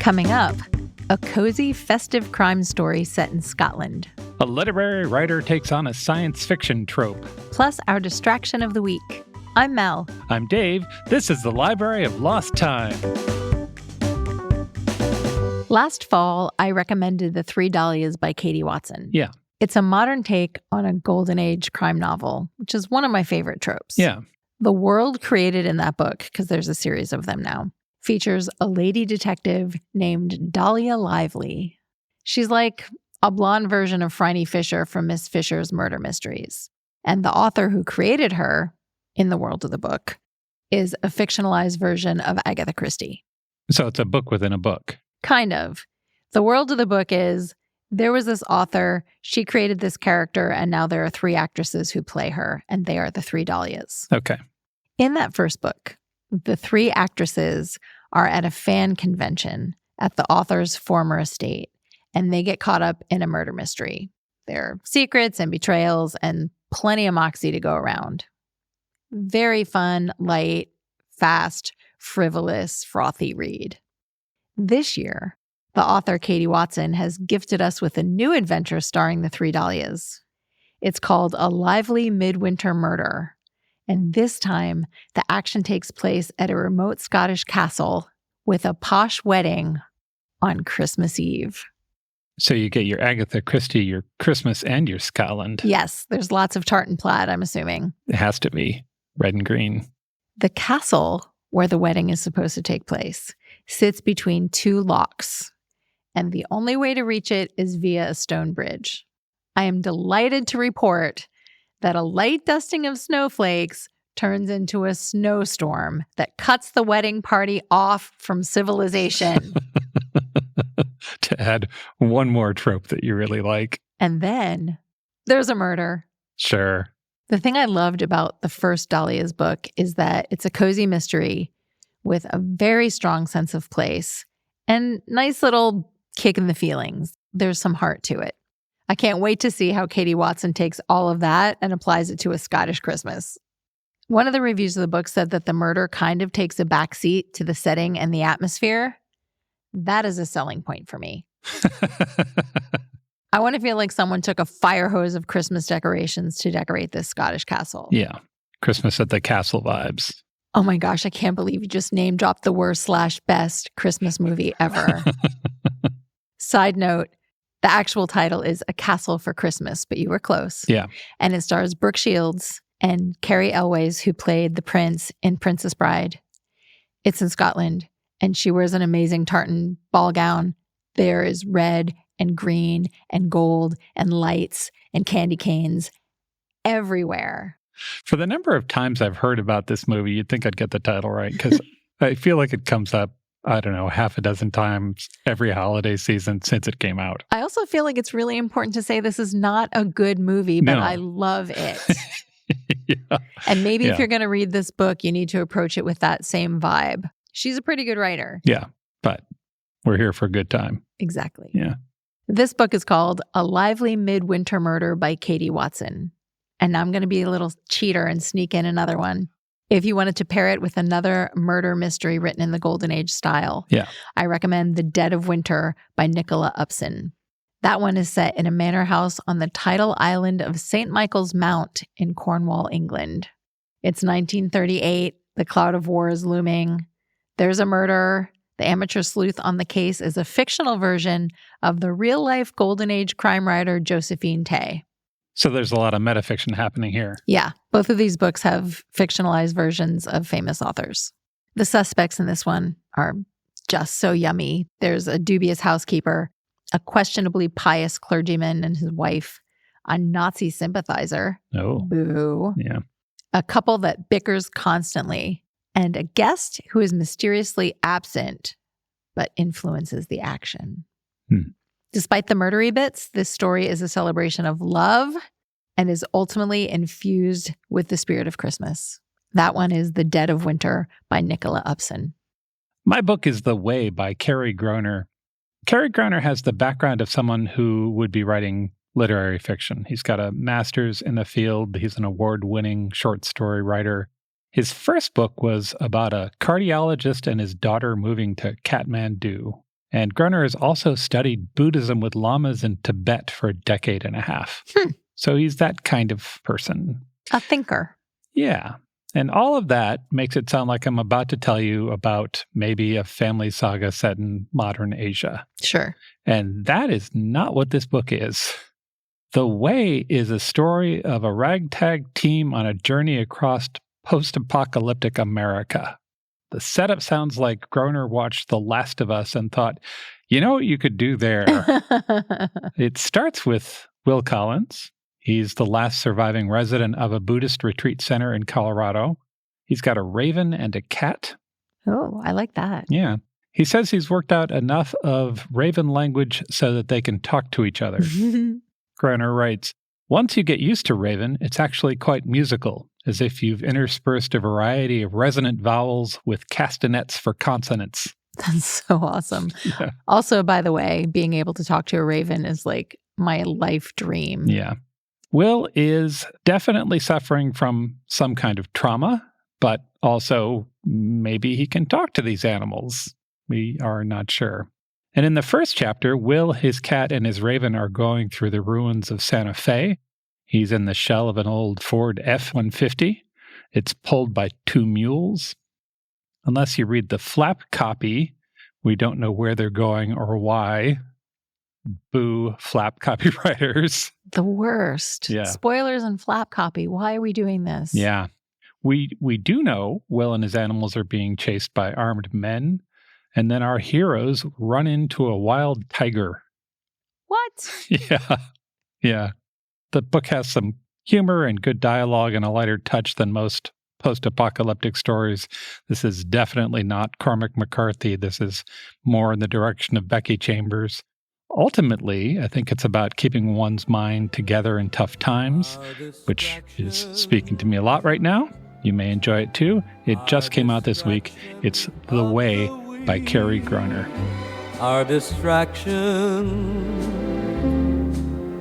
Coming up, a cozy, festive crime story set in Scotland. A literary writer takes on a science fiction trope. Plus, our distraction of the week. I'm Mel. I'm Dave. This is the Library of Lost Time. Last fall, I recommended The Three Dahlias by Katie Watson. Yeah. It's a modern take on a golden age crime novel, which is one of my favorite tropes. Yeah. The world created in that book, because there's a series of them now, features a lady detective named Dahlia Lively. She's like a blonde version of Phryne Fisher from Miss Fisher's Murder Mysteries. And the author who created her, in the world of the book, is a fictionalized version of Agatha Christie. So it's a book within a book. Kind of. The world of the book is, there was this author, she created this character, and now there are three actresses who play her, and they are the Three Dahlias. Okay. In that first book, the three actresses are at a fan convention at the author's former estate, and they get caught up in a murder mystery. There are secrets and betrayals and plenty of moxie to go around. Very fun, light, fast, frivolous, frothy read. This year, the author Katie Watson has gifted us with a new adventure starring the Three Dahlias. It's called A Lively Midwinter Murder. And this time, the action takes place at a remote Scottish castle with a posh wedding on Christmas Eve. So you get your Agatha Christie, your Christmas, and your Scotland. Yes, there's lots of tartan plaid, I'm assuming. It has to be red and green. The castle where the wedding is supposed to take place sits between two locks, and the only way to reach it is via a stone bridge. I am delighted to report that a light dusting of snowflakes turns into a snowstorm that cuts the wedding party off from civilization. To add one more trope that you really like. And then there's a murder. Sure. The thing I loved about the first Dahlia's book is that it's a cozy mystery with a very strong sense of place and nice little kick in the feelings. There's some heart to it. I can't wait to see how Katie Watson takes all of that and applies it to a Scottish Christmas. One of the reviews of the book said that the murder kind of takes a backseat to the setting and the atmosphere. That is a selling point for me. I want to feel like someone took a fire hose of Christmas decorations to decorate this Scottish castle. Yeah. Christmas at the castle vibes. Oh my gosh, I can't believe you just name dropped the worst/best Christmas movie ever. Side note, the actual title is A Castle for Christmas, but you were close. Yeah. And it stars Brooke Shields and Carrie Elways, who played the prince in Princess Bride. It's in Scotland, and she wears an amazing tartan ball gown. There is red and green and gold and lights and candy canes everywhere. For the number of times I've heard about this movie, you'd think I'd get the title right, because I feel like it comes up, I don't know, half a dozen times every holiday season since it came out. I also feel like it's really important to say this is not a good movie, but I love it. Yeah. And maybe if you're going to read this book, you need to approach it with that same vibe. She's a pretty good writer. Yeah, but we're here for a good time. Exactly. Yeah. This book is called A Lively Midwinter Murder by Katie Watson. And I'm going to be a little cheater and sneak in another one. If you wanted to pair it with another murder mystery written in the Golden Age style, I recommend The Dead of Winter by Nicola Upson. That one is set in a manor house on the tidal island of St. Michael's Mount in Cornwall, England. It's 1938. The cloud of war is looming. There's a murder. The amateur sleuth on the case is a fictional version of the real-life Golden Age crime writer Josephine Tay. So there's a lot of metafiction happening here. Yeah, both of these books have fictionalized versions of famous authors. The suspects in this one are just so yummy. There's a dubious housekeeper, a questionably pious clergyman and his wife, a Nazi sympathizer. Oh. Boo. Yeah. A couple that bickers constantly, and a guest who is mysteriously absent but influences the action. Despite the murdery bits, this story is a celebration of love and is ultimately infused with the spirit of Christmas. That one is The Dead of Winter by Nicola Upson. My book is The Way by Cary Groner. Cary Groner has the background of someone who would be writing literary fiction. He's got a master's in the field. He's an award-winning short story writer. His first book was about a cardiologist and his daughter moving to Kathmandu. And Gruner has also studied Buddhism with lamas in Tibet for a decade and a half. So he's that kind of person. A thinker. Yeah. And all of that makes it sound like I'm about to tell you about maybe a family saga set in modern Asia. Sure. And that is not what this book is. The Way is a story of a ragtag team on a journey across post-apocalyptic America. The setup sounds like Groner watched The Last of Us and thought, you know what you could do there? It starts with Will Collins. He's the last surviving resident of a Buddhist retreat center in Colorado. He's got a raven and a cat. Oh, I like that. Yeah. He says he's worked out enough of raven language so that they can talk to each other. Groner writes, once you get used to Raven, it's actually quite musical, as if you've interspersed a variety of resonant vowels with castanets for consonants. That's so awesome. Yeah. Also, by the way, being able to talk to a raven is like my life dream. Yeah. Will is definitely suffering from some kind of trauma, but also maybe he can talk to these animals. We are not sure. And in the first chapter, Will, his cat, and his raven are going through the ruins of Santa Fe. He's in the shell of an old Ford F-150. It's pulled by 2 mules. Unless you read the flap copy, we don't know where they're going or why. Boo, flap copywriters. The worst. Yeah. Spoilers and flap copy. Why are we doing this? Yeah. We do know Will and his animals are being chased by armed men. And then our heroes run into a wild tiger. What? Yeah. Yeah. The book has some humor and good dialogue and a lighter touch than most post-apocalyptic stories. This is definitely not Cormac McCarthy. This is more in the direction of Becky Chambers. Ultimately, I think it's about keeping one's mind together in tough times, which is speaking to me a lot right now. You may enjoy it too. It just came out this week. It's The Way by Carrie Groner. Our distraction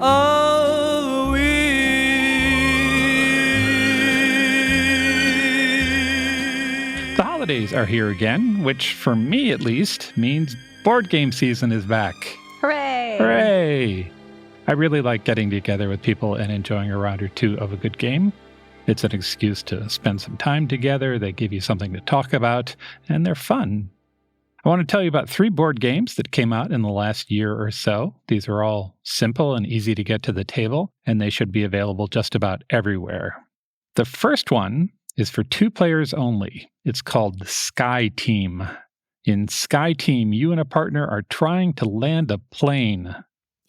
of we. The holidays are here again, which for me at least means board game season is back. Hooray! Hooray! I really like getting together with people and enjoying a round or two of a good game. It's an excuse to spend some time together. They give you something to talk about, and they're fun. I want to tell you about 3 board games that came out in the last year or so. These are all simple and easy to get to the table, and they should be available just about everywhere. The first one is for 2 players only. It's called Sky Team. In Sky Team, you and a partner are trying to land a plane.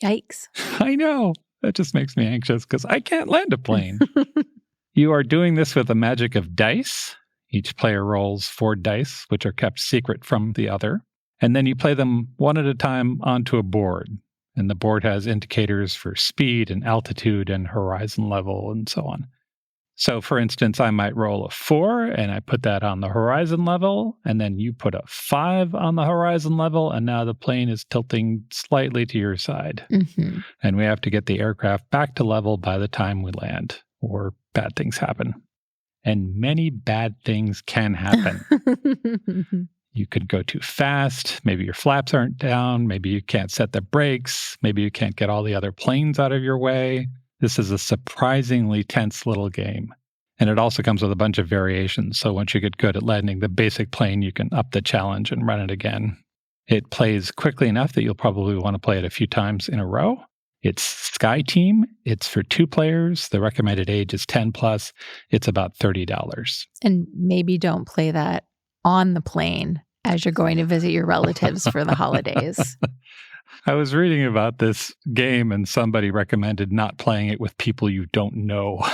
Yikes. I know. That just makes me anxious because I can't land a plane. You are doing this with the magic of dice. Each player rolls 4 dice, which are kept secret from the other. And then you play them one at a time onto a board. And the board has indicators for speed and altitude and horizon level and so on. So, for instance, I might roll a 4 and I put that on the horizon level. And then you put a 5 on the horizon level. And now the plane is tilting slightly to your side. Mm-hmm. And we have to get the aircraft back to level by the time we land, or bad things happen. And many bad things can happen. You could go too fast. Maybe your flaps aren't down. Maybe you can't set the brakes. Maybe you can't get all the other planes out of your way. This is a surprisingly tense little game. And it also comes with a bunch of variations. So once you get good at landing the basic plane, you can up the challenge and run it again. It plays quickly enough that you'll probably want to play it a few times in a row. It's Sky Team. It's for 2 players. The recommended age is 10 plus. It's about $30. And maybe don't play that on the plane as you're going to visit your relatives for the holidays. I was reading about this game and somebody recommended not playing it with people you don't know.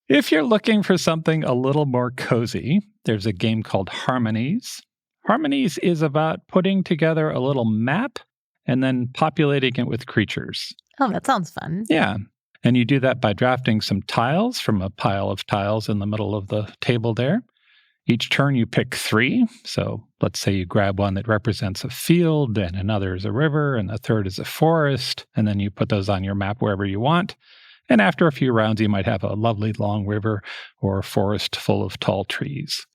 If you're looking for something a little more cozy, there's a game called Harmonies. Harmonies is about putting together a little map and then populating it with creatures. Oh, that sounds fun. Yeah. And you do that by drafting some tiles from a pile of tiles in the middle of the table there. Each turn you pick 3. So let's say you grab one that represents a field, and another is a river, and the third is a forest, and then you put those on your map wherever you want. And after a few rounds, you might have a lovely long river or a forest full of tall trees.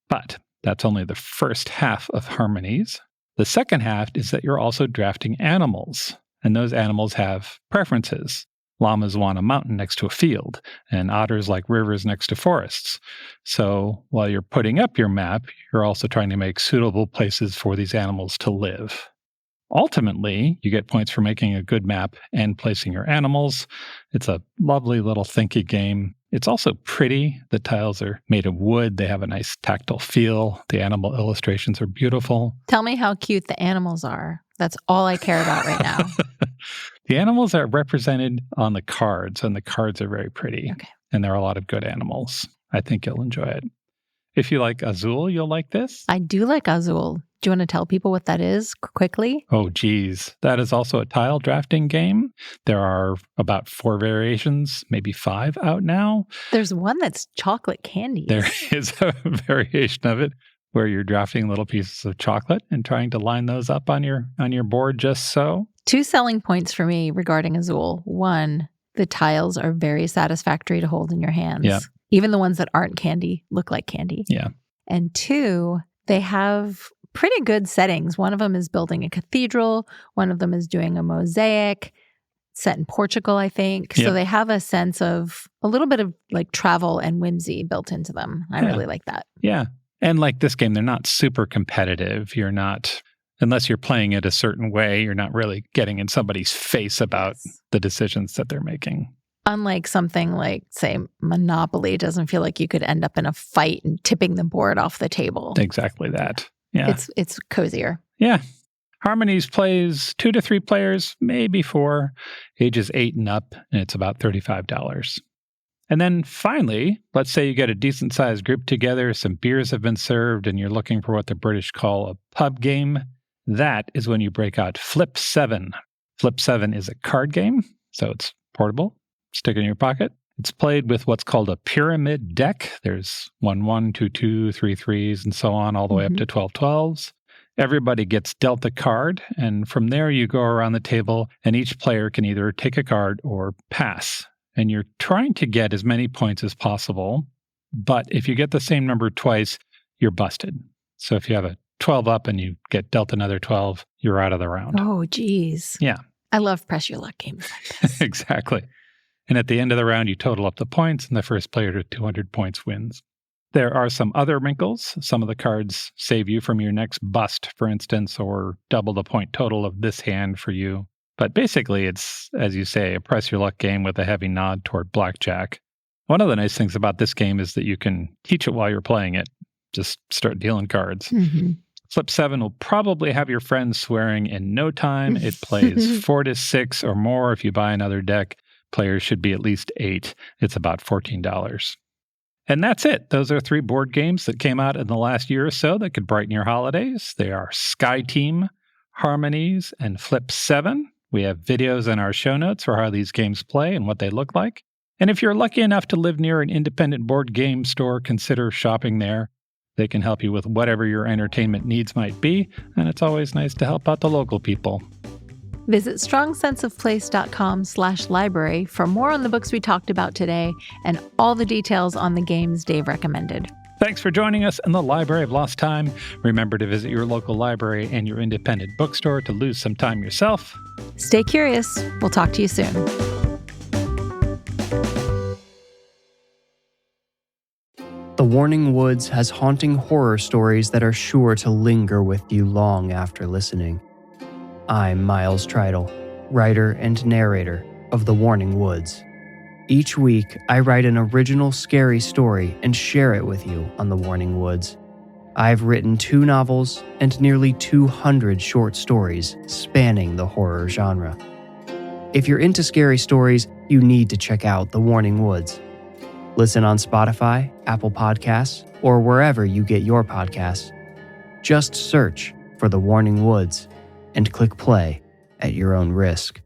But That's only the first half of Harmonies. The second half is that you're also drafting animals, and those animals have preferences. Llamas want a mountain next to a field, and otters like rivers next to forests. So while you're putting up your map, you're also trying to make suitable places for these animals to live. Ultimately, you get points for making a good map and placing your animals. It's a lovely little thinky game. It's also pretty. The tiles are made of wood. They have a nice tactile feel. The animal illustrations are beautiful. Tell me how cute the animals are. That's all I care about right now. The animals are represented on the cards, and the cards are very pretty. Okay. And there are a lot of good animals. I think you'll enjoy it. If you like Azul, you'll like this. I do like Azul. Do you want to tell people what that is quickly? Oh, geez. That is also a tile drafting game. There are about 4 variations, maybe 5 out now. There's one that's chocolate candies. There is a variation of it where you're drafting little pieces of chocolate and trying to line those up on your board just so. 2 selling points for me regarding Azul. 1, the tiles are very satisfactory to hold in your hands. Yeah. Even the ones that aren't candy look like candy. Yeah. And 2, they have pretty good settings. One of them is building a cathedral. One of them is doing a mosaic set in Portugal, I think. Yep. So they have a sense of a little bit of like travel and whimsy built into them. I really like that. Yeah. And like this game, they're not super competitive. You're not, unless you're playing it a certain way, you're not really getting in somebody's face about the decisions that they're making. Unlike something like, say, Monopoly, it doesn't feel like you could end up in a fight and tipping the board off the table. Exactly that. Yeah. It's cozier. Yeah. Harmonies plays 2 to 3 players, maybe 4, ages 8 and up, and it's about $35. And then finally, let's say you get a decent sized group together, some beers have been served, and you're looking for what the British call a pub game. That is when you break out Flip 7. Flip 7 is a card game, so it's portable. Stick it in your pocket. It's played with what's called a pyramid deck. There's 1-1, 2-2, 3-3s, and so on, all the way up to 12-12s. Everybody gets dealt a card, and from there you go around the table, and each player can either take a card or pass. And you're trying to get as many points as possible, but if you get the same number twice, you're busted. So if you have a 12 up and you get dealt another 12, you're out of the round. Oh, geez. Yeah. I love press your luck games like this. Exactly. And at the end of the round, you total up the points, and the first player to 200 points wins. There are some other wrinkles. Some of the cards save you from your next bust, for instance, or double the point total of this hand for you. But basically, it's, as you say, a press your luck game with a heavy nod toward blackjack. One of the nice things about this game is that you can teach it while you're playing it. Just start dealing cards. Mm-hmm. Flip 7 will probably have your friends swearing in no time. It plays 4 to 6 or more if you buy another deck. Players should be at least 8. It's about $14. And that's it. Those are 3 board games that came out in the last year or so that could brighten your holidays. They are Sky Team, Harmonies, and Flip 7. We have videos in our show notes for how these games play and what they look like. And if you're lucky enough to live near an independent board game store, consider shopping there. They can help you with whatever your entertainment needs might be, and it's always nice to help out the local people. Visit strongsenseofplace.com/library for more on the books we talked about today and all the details on the games Dave recommended. Thanks for joining us in the Library of Lost Time. Remember to visit your local library and your independent bookstore to lose some time yourself. Stay curious. We'll talk to you soon. The Warning Woods has haunting horror stories that are sure to linger with you long after listening. I'm Miles Tritle, writer and narrator of The Warning Woods. Each week, I write an original scary story and share it with you on The Warning Woods. I've written 2 novels and nearly 200 short stories spanning the horror genre. If you're into scary stories, you need to check out The Warning Woods. Listen on Spotify, Apple Podcasts, or wherever you get your podcasts. Just search for The Warning Woods and click play at your own risk.